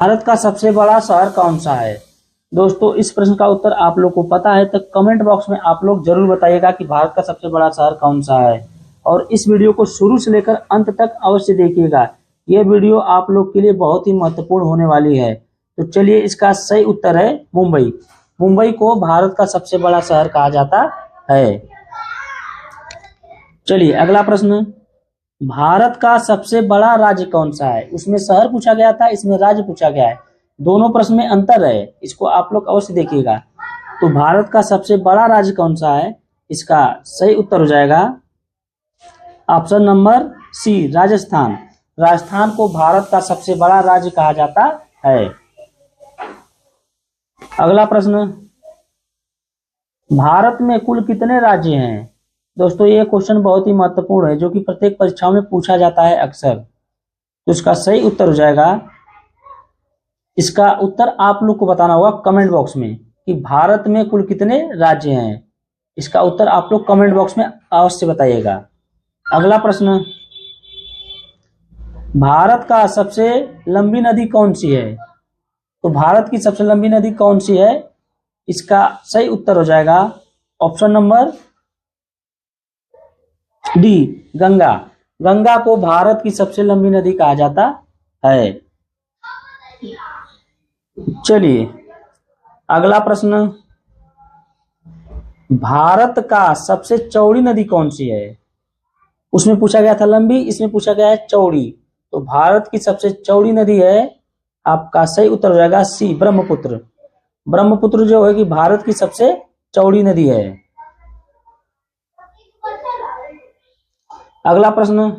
भारत का सबसे बड़ा शहर कौन सा है? दोस्तों, इस प्रश्न का उत्तर आप लोग को पता है तो कमेंट बॉक्स में आप लोग जरूर बताइएगा कि भारत का सबसे बड़ा शहर कौन सा है। और इस वीडियो को शुरू से लेकर अंत तक अवश्य देखिएगा। यह वीडियो आप लोग के लिए बहुत ही महत्वपूर्ण होने वाली है। तो चलिए, इसका सही उत्तर है मुंबई। मुंबई को भारत का सबसे बड़ा शहर कहा जाता है। चलिए अगला प्रश्न, भारत का सबसे बड़ा राज्य कौन सा है? उसमें शहर पूछा गया था, इसमें राज्य पूछा गया है। दोनों प्रश्न में अंतर है, इसको आप लोग अवश्य देखिएगा। तो भारत का सबसे बड़ा राज्य कौन सा है? इसका सही उत्तर हो जाएगा option number C, Rajasthan. Rajasthan को भारत का सबसे बड़ा राज्य कहा जाता है। अगला प्रश्न, भारत में कुल कितने राज्य हैं? दोस्तों, ये क्वेश्चन बहुत ही महत्वपूर्ण है, जो कि प्रत्येक परीक्षाओं में पूछा जाता है अक्सर। तो इसका सही उत्तर हो जाएगा, इसका उत्तर आप लोग को बताना होगा कमेंट बॉक्स में कि भारत में कुल कितने राज्य हैं। इसका उत्तर आप लोग कमेंट बॉक्स में अवश्य बताइएगा। अगला प्रश्न, भारत का सबसे लंबी नदी कौन सी है? तो भारत की सबसे लंबी नदी कौन सी है? इसका सही उत्तर हो जाएगा option number D, Ganga. Ganga को भारत की सबसे लंबी नदी कहा जाता है। चलिए अगला प्रश्न, भारत का सबसे चौड़ी नदी कौन सी है? उसमें पूछा गया था लंबी, इसमें पूछा गया है चौड़ी। तो भारत की सबसे चौड़ी नदी है, आपका सही उत्तर हो जाएगा सी, ब्रह्मपुत्र। ब्रह्मपुत्र जो है कि भारत की सबसे चौड़ी नदी है। अगला प्रश्न,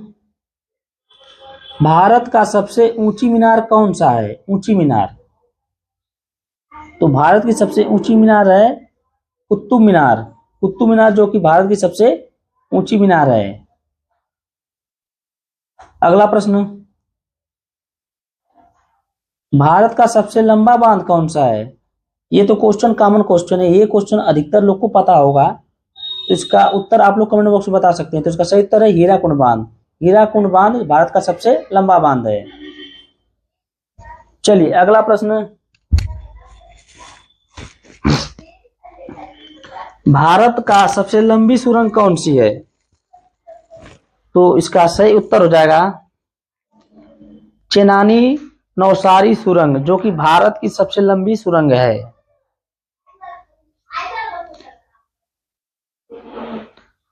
भारत का सबसे ऊंची मीनार कौन सा है? ऊंची मीनार, तो भारत की सबसे ऊंची मीनार है कुतुब मीनार। कुतुब मीनार जो कि भारत की सबसे ऊंची मीनार है। अगला प्रश्न, भारत का सबसे लंबा बांध कौन सा है? ये तो क्वेश्चन कॉमन क्वेश्चन है, ये क्वेश्चन अधिकतर लोग को पता होगा। तो इसका उत्तर आप लोग कमेंट बॉक्स में बता सकते हैं। तो इसका सही उत्तर है हीराकुंड बांध। हीराकुंड बांध भारत का सबसे लंबा बांध है। चलिए अगला प्रश्न, भारत का सबसे लंबी सुरंग कौन सी है? तो इसका सही उत्तर हो जाएगा चेनानी नौसारी सुरंग, जो कि भारत की सबसे लंबी सुरंग है।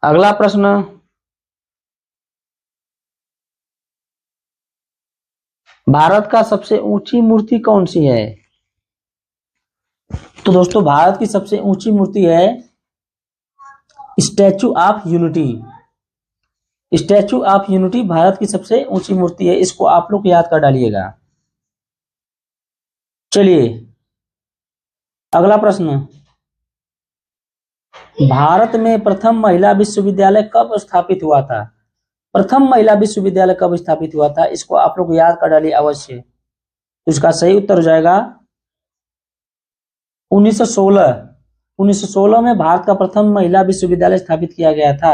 अगला प्रश्न, भारत का सबसे ऊंची मूर्ति कौन सी है? तो दोस्तों, भारत की सबसे ऊंची मूर्ति है statue of unity. Statue of unity Bharat की सबसे ऊंची मूर्ति है, इसको आप लोग याद कर डालिएगा। चलिए अगला प्रश्न, भारत में प्रथम महिला विश्वविद्यालय कब स्थापित हुआ था? प्रथम महिला विश्वविद्यालय कब स्थापित हुआ था? इसको आप लोग याद कर डालिए अवश्य। तो इसका सही उत्तर हो जाएगा 1916। 1916 में भारत का प्रथम महिला विश्वविद्यालय स्थापित किया गया था।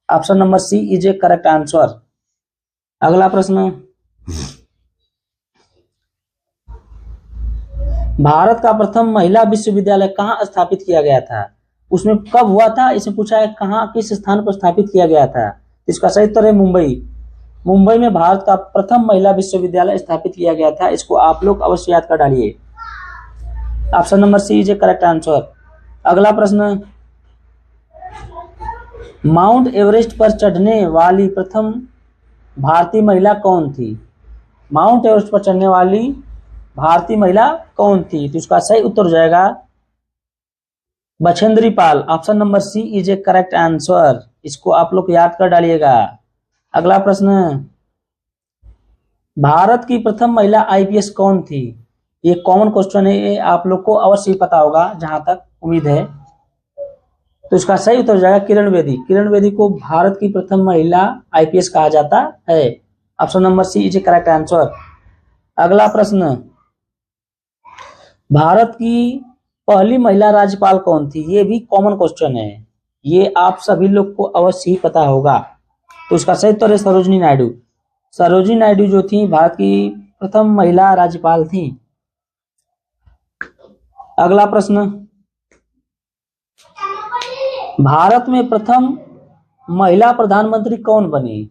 Option number C is a correct answer. अगला प्रश्न, भारत का प्रथम महिला विश्वविद्यालय कहाँ स्थापित किया गया था? उसमें कब हुआ था, इसमें पूछा है कहाँ, किस स्थान पर स्थापित किया गया था। इसका सही उत्तर है मुंबई। मुंबई में भारत का प्रथम महिला विश्वविद्यालय स्थापित किया गया था। इसको आप लोग अवश्य याद कर डालिए। Option number C is a correct answer. अगला प्रश्न, माउंट एवरेस्ट पर चढ़ने वाली प्रथम भारतीय महिला कौन थी? माउंट एवरेस्ट पर चढ़ने वाली भारतीय महिला कौन थी? तो इसका सही उत्तर हो जाएगा Bachendri Pal. Option number C is a correct answer. इसको आप लोग याद कर डालिएगा। अगला प्रश्न, भारत की प्रथम महिला आईपीएस कौन थी? ये कॉमन क्वेश्चन है, ये आप लोग को अवश्य पता होगा जहां तक उम्मीद है। तो इसका सही उत्तर हो जाएगा किरण बेदी। किरण बेदी को भारत की प्रथम महिला आईपीएस कहा जाता है। Option number C is a correct answer. अगला प्रश्न, भारत की पहली महिला राज्यपाल कौन थी? ये भी कॉमन क्वेश्चन है, ये आप सभी लोग को अवश्य ही पता होगा। तो इसका सही उत्तर है सरोजिनी नायडू। सरोजिनी नायडू जो थी भारत की प्रथम महिला राज्यपाल थी। अगला प्रश्न, भारत में प्रथम महिला प्रधानमंत्री कौन बनी?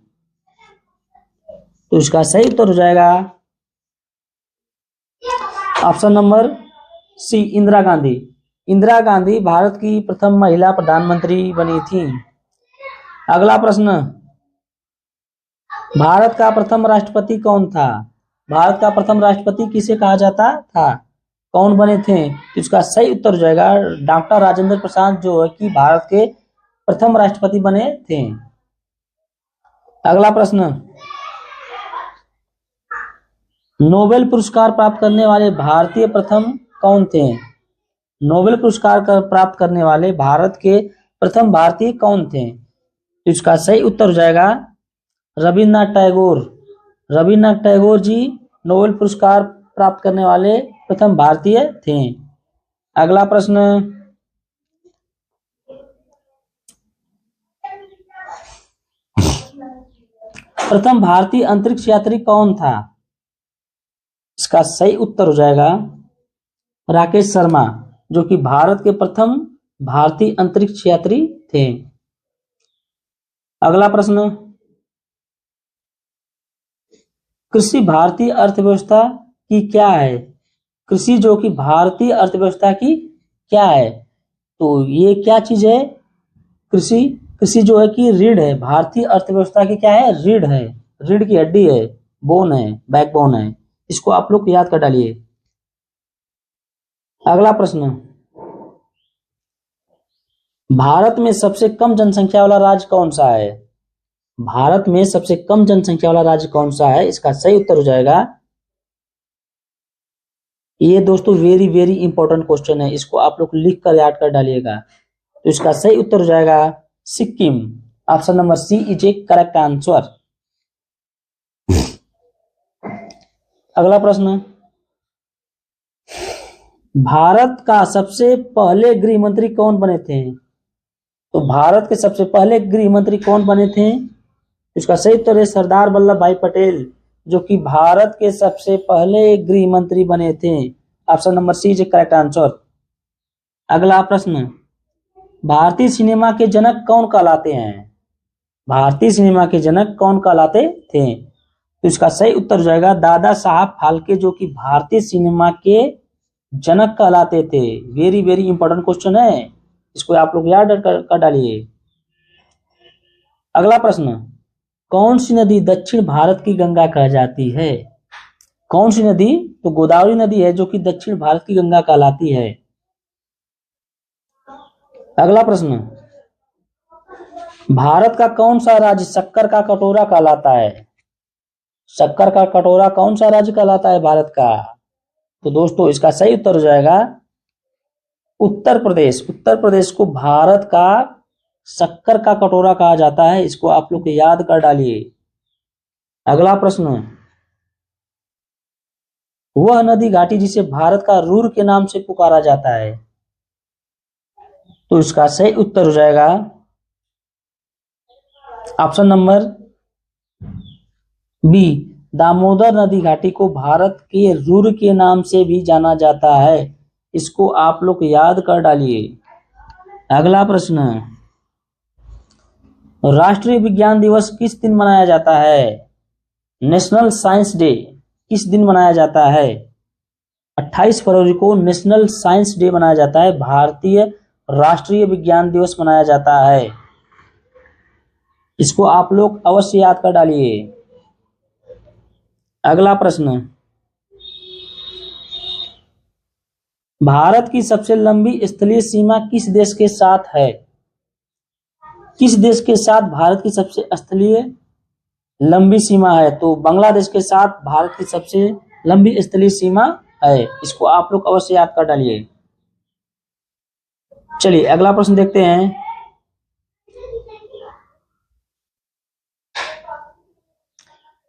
तो इसका सही उत्तर हो जाएगा option number C, Indira Gandhi. Indira Gandhi Bharat की प्रथम महिला प्रधानमंत्री बनी थी। अगला प्रश्न, भारत का प्रथम राष्ट्रपति कौन था? भारत का प्रथम राष्ट्रपति किसे कहा जाता था? कौन बने थे? तो इसका सही उत्तर हो जाएगा डॉक्टर राजेंद्र प्रसाद, जो है कि भारत के प्रथम राष्ट्रपति बने थे। अगला प्रश्न, नोबेल पुरस्कार प्राप्त करने वाले भारतीय प्रथम कौन थे? नोबेल पुरस्कार प्राप्त करने वाले भारत के प्रथम भारतीय कौन थे? तो इसका सही उत्तर हो जाएगा रविन्द्रनाथ टैगोर। रविन्द्रनाथ टैगोर जी नोबेल पुरस्कार प्राप्त करने वाले प्रथम भारतीय थे। अगला प्रश्न, प्रथम भारतीय अंतरिक्ष यात्री कौन था? इसका सही उत्तर हो जाएगा राकेश शर्मा, जो कि भारत के प्रथम भारतीय अंतरिक्ष यात्री थे। अगला प्रश्न, कृषि भारतीय अर्थव्यवस्था की क्या है? कृषि जो कि भारतीय अर्थव्यवस्था की क्या है? तो ये क्या चीज है? कृषि कृषि जो है कि रीढ़ है, भारतीय अर्थव्यवस्था की क्या है? रीढ़ है, रीढ़ की हड्डी है, बोन है, बैकबोन है। इसको आप लोग याद कर डालिए। अगला प्रश्न, भारत में सबसे कम जनसंख्या वाला राज्य कौन सा है? भारत में सबसे कम जनसंख्या वाला राज्य कौन सा है? इसका सही उत्तर हो जाएगा, ये दोस्तों वेरी वेरी इंपॉर्टेंट क्वेश्चन है, इसको आप लोग लिख कर याद कर डालिएगा। तो इसका सही उत्तर हो जाएगा Sikkim. Option number C is a correct answer. अगला प्रश्न, भारत का सबसे पहले गृह मंत्री कौन बने थे? तो भारत के सबसे पहले गृह मंत्री कौन बने थे? इसका सही उत्तर है सरदार वल्लभ भाई पटेल, जो कि भारत के सबसे पहले गृह मंत्री बने थे। Option number C is correct answer. अगला प्रश्न, भारतीय सिनेमा के जनक कौन कहलाते हैं? भारतीय सिनेमा के जनक कौन कहलाते थे? तो इसका सही उत्तर हो जाएगा दादा साहब फाल्के, जो कि भारतीय सिनेमा के जनक कहलाते थे। वेरी वेरी इंपॉर्टेंट क्वेश्चन है, इसको आप लोग याद कर डालिए। अगला प्रश्न, कौन सी नदी दक्षिण भारत की गंगा कह जाती है? कौन सी नदी? तो गोदावरी नदी है, जो कि दक्षिण भारत की गंगा कहलाती है। अगला प्रश्न, भारत का कौन सा राज्य शक्कर का कटोरा कहलाता है? शक्कर का कटोरा कौन सा राज्य कहलाता है भारत का? तो दोस्तों इसका सही उत्तर हो जाएगा उत्तर प्रदेश। उत्तर प्रदेश को भारत का शक्कर का कटोरा कहा जाता है, इसको आप लोग याद कर डालिए। अगला प्रश्न, वह नदी घाटी जिसे भारत का रूर के नाम से पुकारा जाता है? तो इसका सही उत्तर हो जाएगा ऑप्शन नंबर बी, दामोदर नदी घाटी को भारत के रूर के नाम से भी जाना जाता है, इसको आप लोग याद कर डालिए। अगला प्रश्न, राष्ट्रीय विज्ञान दिवस किस दिन मनाया जाता है? नेशनल साइंस डे किस दिन मनाया जाता है? 28 फरवरी को नेशनल साइंस डे मनाया जाता है, भारतीय राष्ट्रीय विज्ञान दिवस मनाया जाता है। इसको आप लोग अवश्य याद कर डालिए। अगला प्रश्न, भारत की सबसे लंबी स्थलीय सीमा किस देश के साथ है? किस देश के साथ भारत की सबसे स्थलीय लंबी सीमा है? तो बांग्लादेश के साथ भारत की सबसे लंबी स्थलीय सीमा है, इसको आप लोग अवश्य याद कर डालिए। चलिए अगला प्रश्न देखते हैं।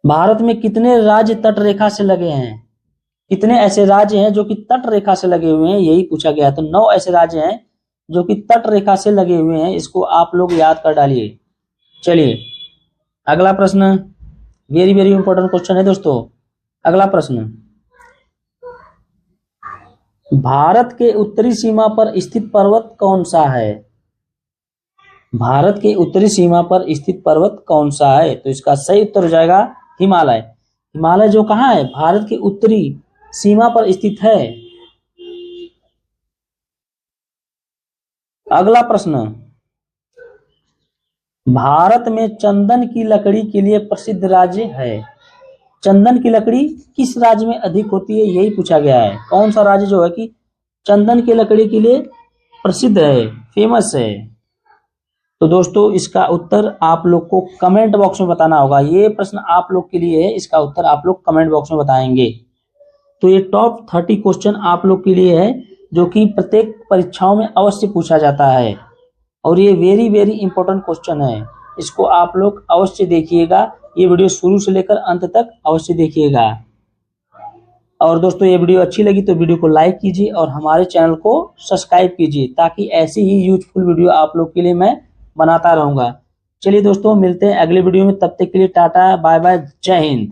भारत में कितने राज्य तट रेखा से लगे हैं? कितने ऐसे राज्य हैं जो कि तट रेखा से लगे हुए हैं, यही पूछा गया। तो 9 ऐसे राज्य हैं जो कि तट रेखा से लगे हुए हैं, इसको आप लोग याद कर डालिए। चलिए अगला प्रश्न, वेरी वेरी इंपॉर्टेंट क्वेश्चन है दोस्तों। अगला प्रश्न, भारत के उत्तरी सीमा पर स्थित पर्वत कौन सा है? भारत के उत्तरी सीमा पर स्थित पर्वत कौन सा है? तो इसका सही उत्तर हो जाएगा हिमालय। हिमालय जो कहाँ है? भारत की उत्तरी सीमा पर स्थित है। अगला प्रश्न, भारत में चंदन की लकड़ी के लिए प्रसिद्ध राज्य है। चंदन की लकड़ी किस राज्य में अधिक होती है, यही पूछा गया है। कौन सा राज्य जो है कि चंदन की लकड़ी के लिए प्रसिद्ध है, फेमस है? तो दोस्तों इसका उत्तर आप लोग को कमेंट बॉक्स में बताना होगा। ये प्रश्न आप लोग के लिए है, इसका उत्तर आप लोग कमेंट बॉक्स में बताएंगे। तो ये टॉप 30 क्वेश्चन आप लोग के लिए है, जो कि प्रत्येक परीक्षाओं में अवश्य पूछा जाता है, और ये वेरी वेरी इंपॉर्टेंट क्वेश्चन है। इसको आप लोग अवश्य देखिएगा, ये वीडियो शुरू से लेकर अंत तक अवश्य देखिएगा। और दोस्तों ये वीडियो अच्छी लगी तो वीडियो को लाइक कीजिए और हमारे चैनल को सब्सक्राइब कीजिए, ताकि ऐसी ही यूजफुल वीडियो आप लोग के लिए मैं बनाता रहूंगा। चलिए दोस्तों मिलते हैं अगले वीडियो में, तब तक के लिए टाटा बाय बाय, जय हिंद।